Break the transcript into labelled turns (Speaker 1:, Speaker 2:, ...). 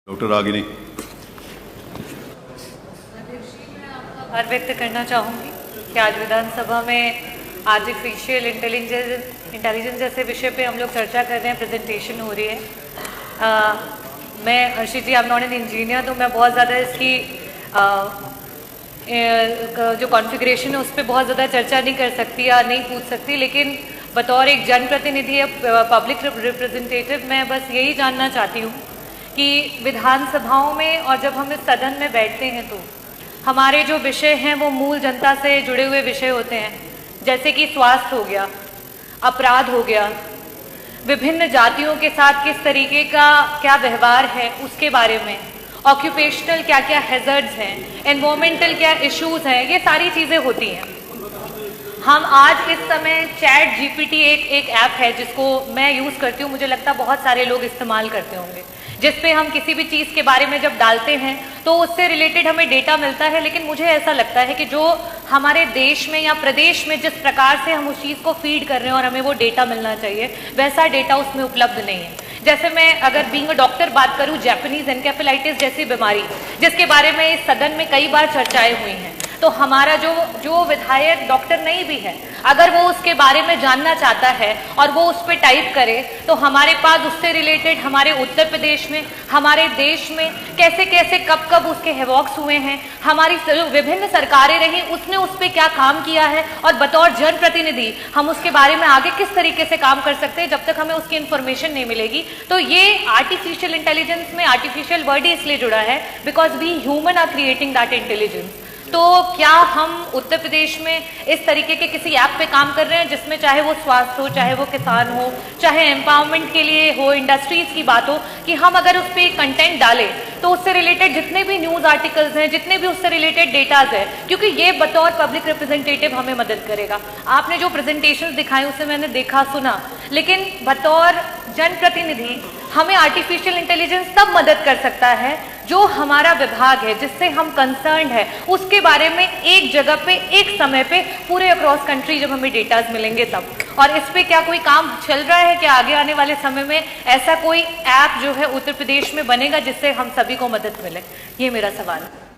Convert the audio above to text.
Speaker 1: Doctor Ragini.
Speaker 2: आभार व्यक्त करना चाहूँगी कि आज विधानसभा में आर्टिफिशियल इंटेलिजेंस जैसे विषय पे हम लोग चर्चा कर रहे हैं, प्रेजेंटेशन हो रही है। मैं Harshit ji, I am not an engineer, तो मैं बहुत ज़्यादा इसकी जो कॉन्फ़िगरेशन है उस पर बहुत ज़्यादा चर्चा नहीं कर सकती या नहीं पूछ सकती, लेकिन बतौर एक जनप्रतिनिधि या पब्लिक रिप्रेजेंटेटिव मैं बस यही जानना चाहती हूँ कि विधानसभाओं में और जब हम इस सदन में बैठते हैं तो हमारे जो विषय हैं वो मूल जनता से जुड़े हुए विषय होते हैं, जैसे कि स्वास्थ्य हो गया, अपराध हो गया, विभिन्न जातियों के साथ किस तरीके का क्या व्यवहार है उसके बारे में, ऑक्यूपेशनल क्या क्या हैजर्ड्स हैं, एनवायरमेंटल क्या इश्यूज हैं, ये सारी चीज़ें होती हैं। हम आज इस समय चैट जीपीटी एक ऐप है जिसको मैं यूज़ करती हूँ, मुझे लगता है बहुत सारे लोग इस्तेमाल करते होंगे, जिसपे हम किसी भी चीज़ के बारे में जब डालते हैं तो उससे रिलेटेड हमें डेटा मिलता है। लेकिन मुझे ऐसा लगता है कि जो हमारे देश में या प्रदेश में जिस प्रकार से हम उस चीज़ को फीड कर रहे हैं और हमें वो डेटा मिलना चाहिए, वैसा डेटा उसमें उपलब्ध नहीं है। जैसे मैं अगर बीइंग अ डॉक्टर बात करूँ, जापानीज एनकेफेलाइटिस जैसी बीमारी जिसके बारे में इस सदन में कई बार चर्चाएं हुई हैं, तो हमारा जो विधायक डॉक्टर नहीं भी है, अगर वो उसके बारे में जानना चाहता है और वो उस पर टाइप करे तो हमारे पास उससे रिलेटेड हमारे उत्तर प्रदेश में, हमारे देश में कैसे कैसे कब कब उसके हैवॉक्स हुए हैं, हमारी विभिन्न सरकारें रही उसने उस पर क्या काम किया है, और बतौर जनप्रतिनिधि हम उसके बारे में आगे किस तरीके से काम कर सकते हैं, जब तक हमें उसकी इन्फॉर्मेशन नहीं मिलेगी। तो ये आर्टिफिशियल इंटेलिजेंस में आर्टिफिशियल वर्ड ही इसलिए जुड़ा है because we human are creating that intelligence. तो क्या हम उत्तर प्रदेश में इस तरीके के किसी ऐप पे काम कर रहे हैं जिसमें चाहे वो स्वास्थ्य हो, चाहे वो किसान हो, चाहे एम्पावरमेंट के लिए हो, इंडस्ट्रीज की बात हो, कि हम अगर उस पर कंटेंट डालें तो उससे रिलेटेड जितने भी न्यूज़ आर्टिकल्स हैं, जितने भी उससे रिलेटेड डेटाज है, क्योंकि ये बतौर पब्लिक रिप्रेजेंटेटिव हमें मदद करेगा। आपने जो प्रेजेंटेशन दिखाए उसे मैंने देखा सुना, लेकिन बतौर जनप्रतिनिधि हमें आर्टिफिशियल इंटेलिजेंस तब मदद कर सकता है जो हमारा विभाग है, जिससे हम कंसर्न है, उसके बारे में एक जगह पे एक समय पे पूरे अक्रॉस कंट्री जब हमें डेटाज मिलेंगे तब। और इस पे क्या कोई काम चल रहा है कि आगे आने वाले समय में ऐसा कोई ऐप जो है उत्तर प्रदेश में बनेगा जिससे हम सभी को मदद मिले? ये मेरा सवाल है।